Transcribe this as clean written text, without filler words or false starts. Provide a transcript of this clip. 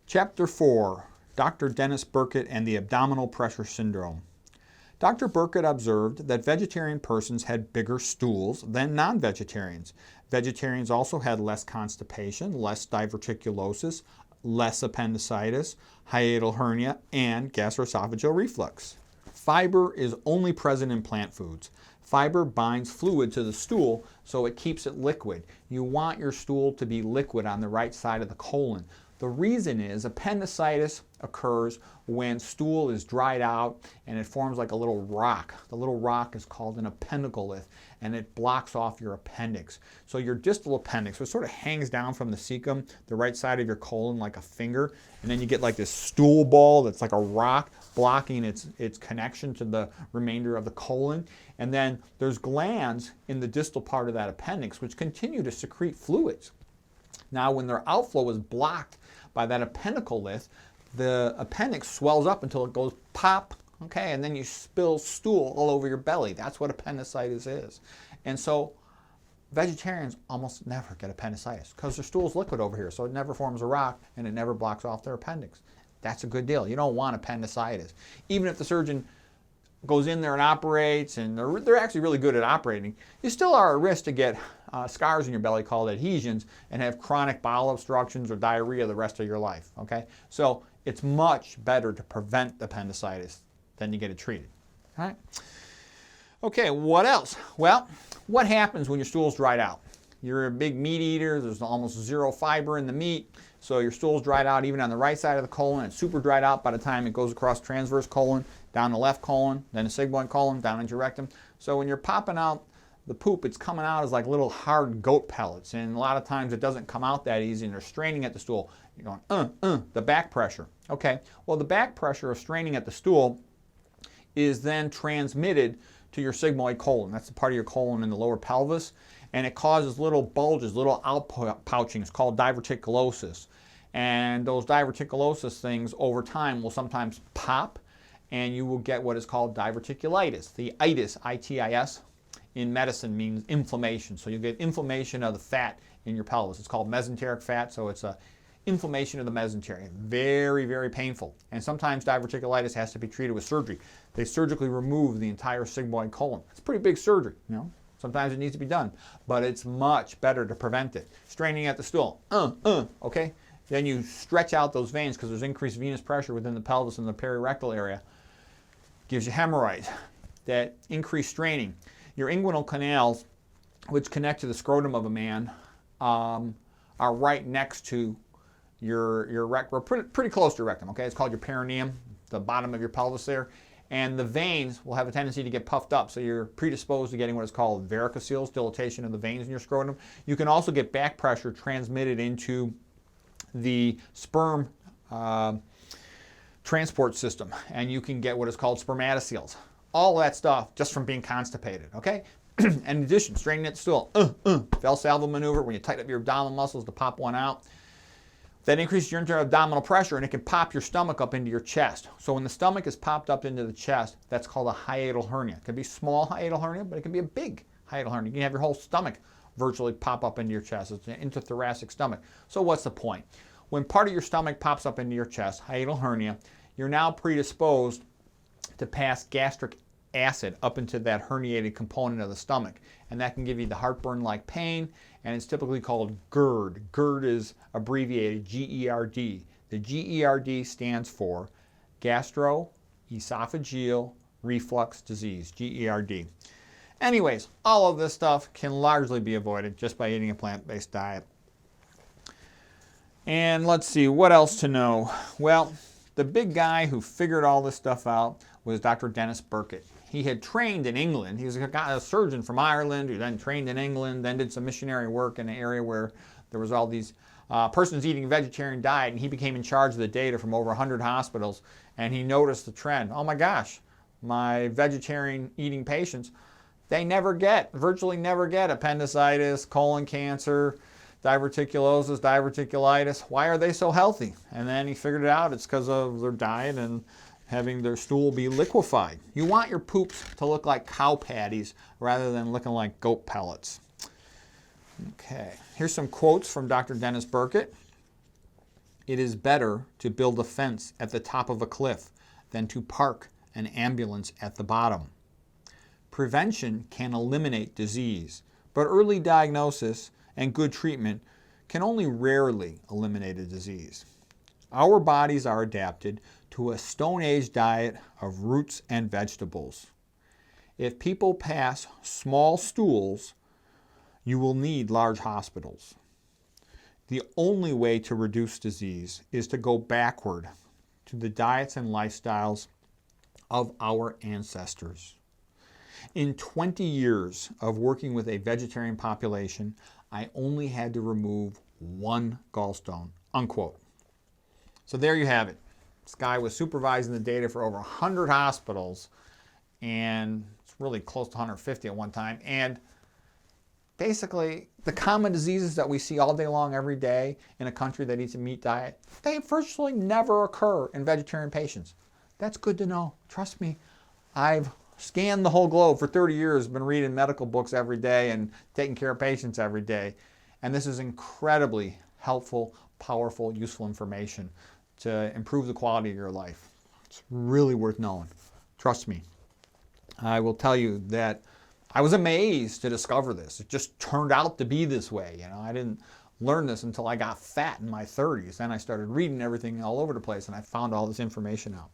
Chapter 4, Dr. Denis Burkitt and the Abdominal Pressure Syndrome. Dr. Burkitt observed that vegetarian persons had bigger stools than non-vegetarians. Vegetarians also had less constipation, less diverticulosis, less appendicitis, hiatal hernia, and gastroesophageal reflux. Fiber is only present in plant foods. Fiber binds fluid to the stool so it keeps it liquid. You want your stool to be liquid on the right side of the colon. The reason is appendicitis occurs when stool is dried out and it forms like a little rock. The little rock is called an appendicolith and it blocks off your appendix. So your distal appendix, which sort of hangs down from the cecum, the right side of your colon like a finger, and then you get like this stool ball that's like a rock blocking its connection to the remainder of the colon. And then there's glands in the distal part of that appendix which continue to secrete fluids. Now when their outflow is blocked by that appendicolith, the appendix swells up until it goes pop, okay, and then you spill stool all over your belly. That's what appendicitis is. And so vegetarians almost never get appendicitis because their stool's liquid over here, so it never forms a rock and it never blocks off their appendix. That's a good deal. You don't want appendicitis. Even if the surgeon goes in there and operates, and they're actually really good at operating, you still are at risk to get scars in your belly called adhesions and have chronic bowel obstructions or diarrhea the rest of your life, okay? So it's much better to prevent appendicitis than to get it treated, all right? Okay, what else? Well, what happens when your stool's dried out? You're a big meat eater, there's almost zero fiber in the meat, so your stool's dried out even on the right side of the colon. It's super dried out by the time it goes across transverse colon, down the left colon, then the sigmoid colon, down into your rectum. So when you're popping out the poop, it's coming out as like little hard goat pellets, and a lot of times it doesn't come out that easy and they're straining at the stool. You're going, the back pressure. Okay, well the back pressure of straining at the stool is then transmitted to your sigmoid colon. That's the part of your colon in the lower pelvis, and it causes little bulges, little outpouchings called diverticulosis. And those diverticulosis things over time will sometimes pop, and you will get what is called diverticulitis. The itis, I-T-I-S, in medicine means inflammation. So you get inflammation of the fat in your pelvis. It's called mesenteric fat, so it's a inflammation of the mesentery. Very, very painful. And sometimes diverticulitis has to be treated with surgery. They surgically remove the entire sigmoid colon. It's a pretty big surgery, you know. Sometimes it needs to be done, but it's much better to prevent it. Straining at the stool, okay? Then you stretch out those veins because there's increased venous pressure within the pelvis and the perirectal area. Gives you hemorrhoids. That increased straining. Your inguinal canals, which connect to the scrotum of a man, are right next to your rectum, pretty close to your rectum, okay? It's called your perineum, the bottom of your pelvis there. And the veins will have a tendency to get puffed up, so you're predisposed to getting what is called varicoceles, dilatation of the veins in your scrotum. You can also get back pressure transmitted into the sperm transport system, and you can get what is called spermatoceles. All that stuff just from being constipated, okay? And in addition, straining at the stool, Valsalva maneuver, when you tighten up your abdominal muscles to pop one out. That increases your intra-abdominal pressure, and it can pop your stomach up into your chest. So when the stomach is popped up into the chest, that's called a hiatal hernia. It can be small hiatal hernia, but it can be a big hiatal hernia. You can have your whole stomach virtually pop up into your chest. It's an intrathoracic stomach. So what's the point? When part of your stomach pops up into your chest, hiatal hernia, you're now predisposed to pass gastric acid up into that herniated component of the stomach. And that can give you the heartburn-like pain, and it's typically called GERD. GERD is abbreviated G-E-R-D. The G-E-R-D stands for gastroesophageal reflux disease, G-E-R-D. Anyways, all of this stuff can largely be avoided just by eating a plant-based diet. And let's see, what else to know? Well, the big guy who figured all this stuff out was Dr. Denis Burkitt. He had trained in England. He was a surgeon from Ireland who then trained in England, then did some missionary work in an area where there was all these persons eating a vegetarian diet, and he became in charge of the data from over 100 hospitals, and he noticed the trend. Oh my gosh, my vegetarian eating patients, they virtually never get appendicitis, colon cancer, diverticulosis, diverticulitis. Why are they so healthy? And then he figured it out. It's because of their diet and having their stool be liquefied. You want your poops to look like cow patties rather than looking like goat pellets. Okay, here's some quotes from Dr. Denis Burkitt. It is better to build a fence at the top of a cliff than to park an ambulance at the bottom. Prevention can eliminate disease, but early diagnosis and good treatment can only rarely eliminate a disease. Our bodies are adapted to a Stone Age diet of roots and vegetables. If people pass small stools, you will need large hospitals. The only way to reduce disease is to go backward to the diets and lifestyles of our ancestors. In 20 years of working with a vegetarian population, I only had to remove 1 gallstone, unquote. So there you have it. This guy was supervising the data for over 100 hospitals, and it's really close to 150 at one time. And basically, the common diseases that we see all day long, every day in a country that eats a meat diet, they virtually never occur in vegetarian patients. That's good to know. Trust me, I've scanned the whole globe for 30 years, been reading medical books every day and taking care of patients every day. And this is incredibly helpful, powerful, useful information to improve the quality of your life. It's really worth knowing. Trust me. I will tell you that I was amazed to discover this. It just turned out to be this way. I didn't learn this until I got fat in my 30s. Then I started reading everything all over the place, and I found all this information out.